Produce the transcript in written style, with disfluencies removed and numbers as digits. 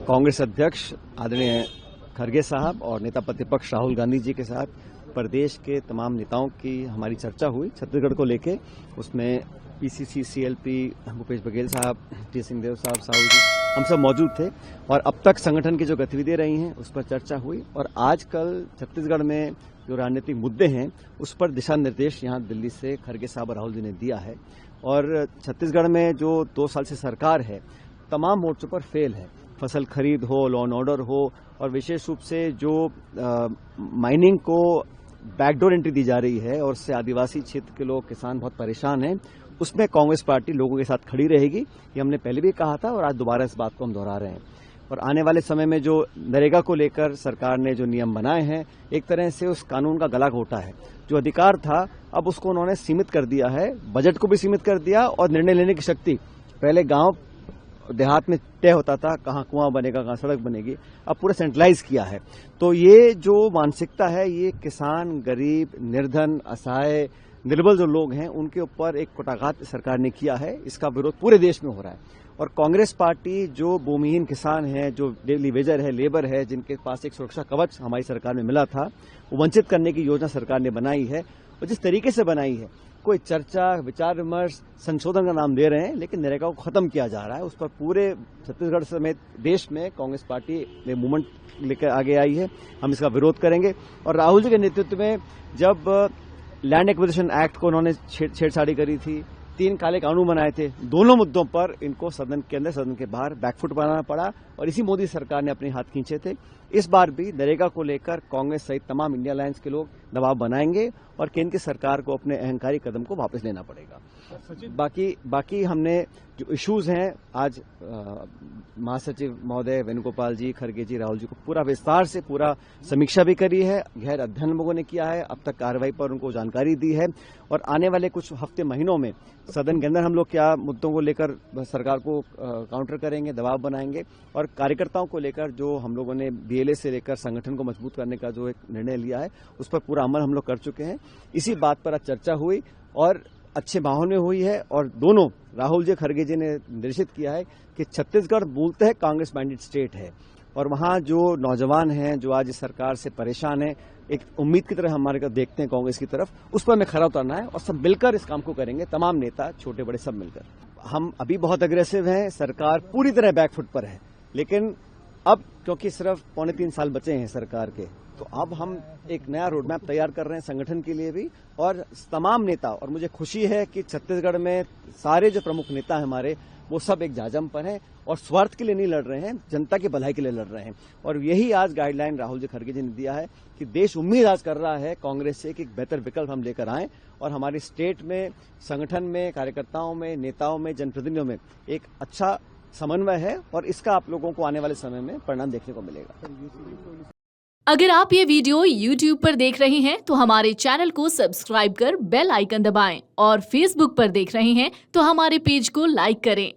कांग्रेस अध्यक्ष आदरणीय खरगे साहब और नेता प्रतिपक्ष राहुल गांधी जी के साथ प्रदेश के तमाम नेताओं की हमारी चर्चा हुई छत्तीसगढ़ को लेके। उसमें पीसीसी, सीएलपी, भूपेश बघेल साहब, टी सिंहदेव साहब, साहू जी, हम सब मौजूद थे और अब तक संगठन की जो गतिविधियां रही हैं उस पर चर्चा हुई। और आजकल छत्तीसगढ़ में जो राजनीतिक मुद्दे हैं उस पर दिशा निर्देश यहाँ दिल्ली से खरगे साहब और राहुल जी ने दिया है। और छत्तीसगढ़ में जो 2 साल से सरकार है तमाम मोर्चों पर फेल है। फसल खरीद हो, लॉ एंड ऑर्डर हो, और विशेष रूप से जो माइनिंग को बैकडोर एंट्री दी जा रही है और उससे आदिवासी क्षेत्र के लोग, किसान बहुत परेशान हैं। उसमें कांग्रेस पार्टी लोगों के साथ खड़ी रहेगी, ये हमने पहले भी कहा था और आज दोबारा इस बात को हम दोहरा रहे हैं। और आने वाले समय में जो नरेगा को लेकर सरकार ने जो नियम बनाए हैं, एक तरह से उस कानून का गला घोटा है। जो अधिकार था अब उसको उन्होंने सीमित कर दिया है, बजट को भी सीमित कर दिया और निर्णय लेने की शक्ति, पहले गांव देहात में तय होता था कहाँ कुआं बनेगा, कहाँ सड़क बनेगी, अब पूरा सेंट्रलाइज किया है। तो ये जो मानसिकता है ये किसान, गरीब, निर्धन, असहाय, निर्बल जो लोग हैं उनके ऊपर एक कुटाघात सरकार ने किया है। इसका विरोध पूरे देश में हो रहा है। और कांग्रेस पार्टी जो भूमिहीन किसान है, जो डेली वेजर है, लेबर है, जिनके पास एक सुरक्षा कवच हमारी सरकार में मिला था, वो वंचित करने की योजना सरकार ने बनाई है। और जिस तरीके से बनाई है, कोई चर्चा, विचार विमर्श, संशोधन का नाम दे रहे हैं, लेकिन नरेगा को खत्म किया जा रहा है। उस पर पूरे छत्तीसगढ़ समेत देश में कांग्रेस पार्टी ने मूवमेंट लेकर आगे आई है। हम इसका विरोध करेंगे। और राहुल जी के नेतृत्व में जब लैंड एक्विजिशन एक्ट को उन्होंने छेड़छाड़ी करी थी, 3 काले कानून बनाए थे, दोनों मुद्दों पर इनको सदन के अंदर, सदन के बाहर बैकफुट बनाना पड़ा और इसी मोदी सरकार ने अपने हाथ खींचे थे। इस बार भी नरेगा को लेकर कांग्रेस सहित तमाम इंडिया अलायंस के लोग दबाव बनाएंगे और केंद्र की सरकार को अपने अहंकारी कदम को वापस लेना पड़ेगा। बाकी हमने जो इश्यूज हैं, आज महासचिव महोदय वेणुगोपाल जी, खरगे जी, राहुल जी को पूरा विस्तार से पूरा समीक्षा भी करी है, गहर अध्ययन लोगों ने किया है, अब तक कार्रवाई पर उनको जानकारी दी है। और आने वाले कुछ हफ्ते, महीनों में सदन के अंदर हम लोग क्या मुद्दों को लेकर सरकार को काउंटर करेंगे, दबाव बनाएंगे। और कार्यकर्ताओं को लेकर जो हम लोगों ने बीएलए से लेकर संगठन को मजबूत करने का जो एक निर्णय लिया है उस पर पूरा अमल हम लोग कर चुके हैं। इसी बात पर आज चर्चा हुई और अच्छे माहौल में हुई है। और दोनों राहुल जी, खरगे जी ने निर्देशित किया है कि छत्तीसगढ़ मूलतः कांग्रेस माइंडेड स्टेट है और वहां जो नौजवान हैं जो आज इस सरकार से परेशान हैं, एक उम्मीद की तरह हमारे को देखते हैं कांग्रेस की तरफ, उस पर हमें खरा उतरना है और सब मिलकर इस काम को करेंगे। तमाम नेता, छोटे बड़े, सब मिलकर। हम अभी बहुत अग्रेसिव हैं, सरकार पूरी तरह बैकफुट पर है, लेकिन अब क्योंकि सिर्फ 3.25 साल बचे हैं सरकार के, तो अब हम एक नया रोड मैप तैयार कर रहे हैं संगठन के लिए भी और तमाम नेता। और मुझे खुशी है कि छत्तीसगढ़ में सारे जो प्रमुख नेता हैं हमारे, वो सब एक जाजम पर हैं और स्वार्थ के लिए नहीं लड़ रहे हैं, जनता की भलाई के लिए लड़ रहे हैं। और यही आज गाइडलाइन राहुल जी, खरगे जी ने दिया है कि देश उम्मीद आज कर रहा है कांग्रेस से कि एक बेहतर विकल्प हम लेकर आएं और हमारी स्टेट में, संगठन में, कार्यकर्ताओं में, नेताओं में, जनप्रतिनिधियों में एक अच्छा समन्वय है और इसका आप लोगों को आने वाले समय में परिणाम देखने को मिलेगा। अगर आप ये वीडियो YouTube पर देख रहे हैं तो हमारे चैनल को सब्सक्राइब कर बेल आइकन दबाएं और Facebook पर देख रहे हैं तो हमारे पेज को लाइक करें।